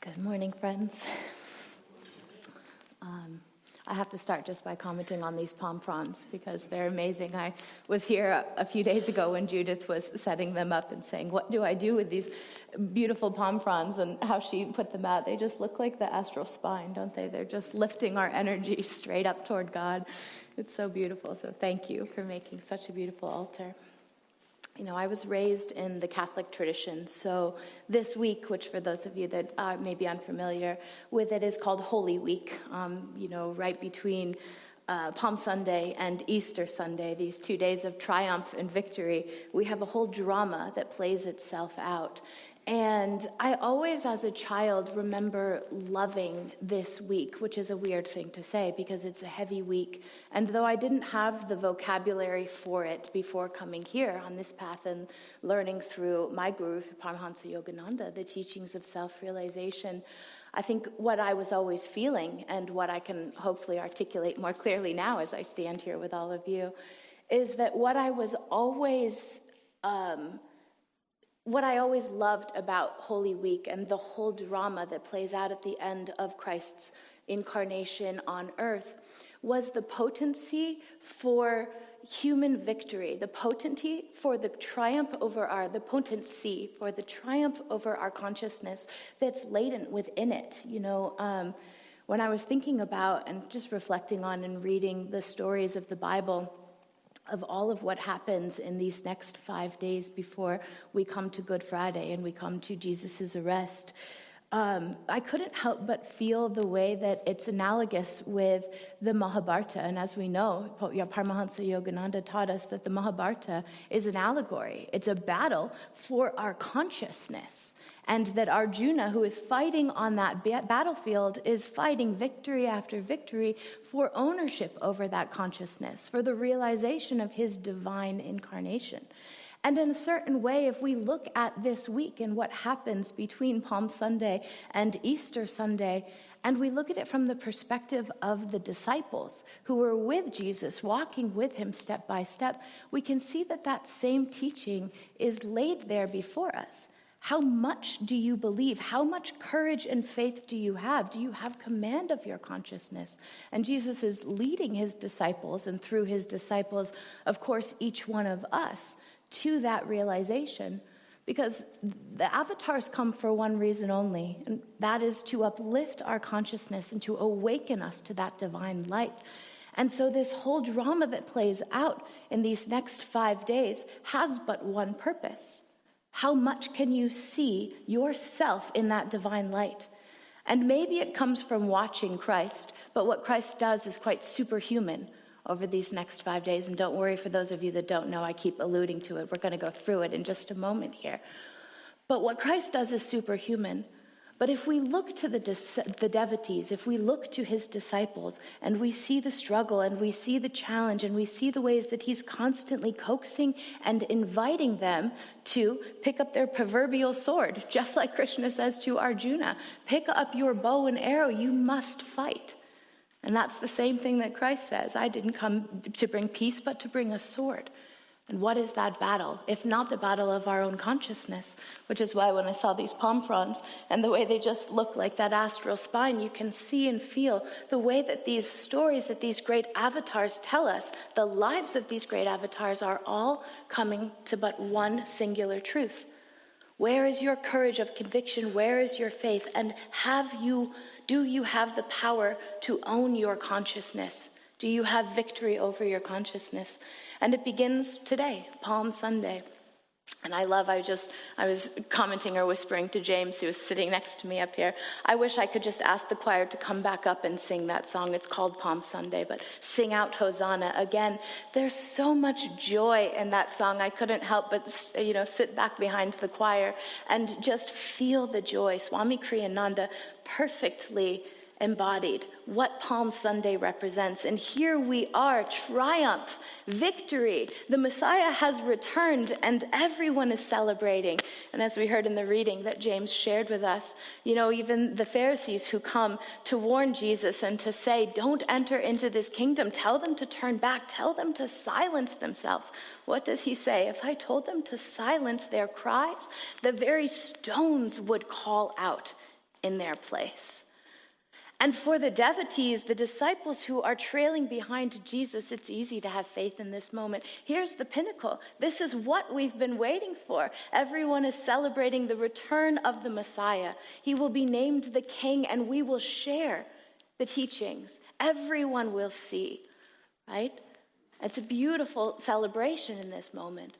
Good morning, friends. I have to start just by commenting on these palm fronds because they're amazing. I was here a few days ago when Judith was setting them up and saying, what do I do with these beautiful palm fronds, and how she put them out. They just look like the astral spine, don't they? They're just lifting our energy straight up toward God. It's so beautiful. So thank you for making such a beautiful altar. You know, I was raised in the Catholic tradition, so this week, which for those of you that may be unfamiliar with it, is called Holy Week, right between Palm Sunday and Easter Sunday, these 2 days of triumph and victory. We have a whole drama that plays itself out. And I always, as a child, remember loving this week, which is a weird thing to say because it's a heavy week. And though I didn't have the vocabulary for it before coming here on this path and learning through my guru, Paramahansa Yogananda, the teachings of self-realization, I think what I was always feeling, and what I can hopefully articulate more clearly now as I stand here with all of you, is that what I always loved about Holy Week and the whole drama that plays out at the end of Christ's incarnation on earth was the potency for human victory, the potency for the triumph over the potency for the triumph over our consciousness that's latent within it. When I was thinking about and just reflecting on and reading the stories of the Bible, of all of what happens in these next 5 days before we come to Good Friday and we come to Jesus' arrest, I couldn't help but feel the way that it's analogous with the Mahabharata. And as we know, Paramahansa Yogananda taught us that the Mahabharata is an allegory. It's a battle for our consciousness. And that Arjuna, who is fighting on that battlefield, is fighting victory after victory for ownership over that consciousness, for the realization of his divine incarnation. And in a certain way, if we look at this week and what happens between Palm Sunday and Easter Sunday, and we look at it from the perspective of the disciples who were with Jesus, walking with him step by step, we can see that that same teaching is laid there before us. How much do you believe? How much courage and faith do you have? Do you have command of your consciousness? And Jesus is leading his disciples, and through his disciples, of course, each one of us, to that realization. Because the avatars come for one reason only, and that is to uplift our consciousness and to awaken us to that divine light. And so this whole drama that plays out in these next 5 days has but one purpose. How much can you see yourself in that divine light? And maybe it comes from watching Christ, but what Christ does is quite superhuman over these next 5 days. And don't worry, for those of you that don't know, I keep alluding to it. We're going to go through it in just a moment here. But what Christ does is superhuman. But if we look to the devotees, if we look to his disciples, and we see the struggle, and we see the challenge, and we see the ways that he's constantly coaxing and inviting them to pick up their proverbial sword, just like Krishna says to Arjuna, pick up your bow and arrow, you must fight. And that's the same thing that Christ says. I didn't come to bring peace, but to bring a sword. And what is that battle, if not the battle of our own consciousness? Which is why when I saw these palm fronds and the way they just look like that astral spine, you can see and feel the way that these stories, that these great avatars tell us, the lives of these great avatars are all coming to but one singular truth. Where is your courage of conviction? Where is your faith? And do you have the power to own your consciousness? Do you have victory over your consciousness? And it begins today, Palm Sunday. And I was commenting or whispering to James, who was sitting next to me up here, I wish I could just ask the choir to come back up and sing that song. It's called Palm Sunday, but sing out Hosanna again. There's so much joy in that song. I couldn't help but, sit back behind the choir and just feel the joy. Swami Kriyananda perfectly embodied what Palm Sunday represents. And here we are, triumph, victory. The Messiah has returned and everyone is celebrating. And as we heard in the reading that James shared with us, even the Pharisees who come to warn Jesus and to say, don't enter into this kingdom, tell them to turn back, tell them to silence themselves. What does he say? If I told them to silence their cries, the very stones would call out in their place. And for the devotees, the disciples who are trailing behind Jesus, it's easy to have faith in this moment. Here's the pinnacle. This is what we've been waiting for. Everyone is celebrating the return of the Messiah. He will be named the King, and we will share the teachings. Everyone will see, right? It's a beautiful celebration in this moment.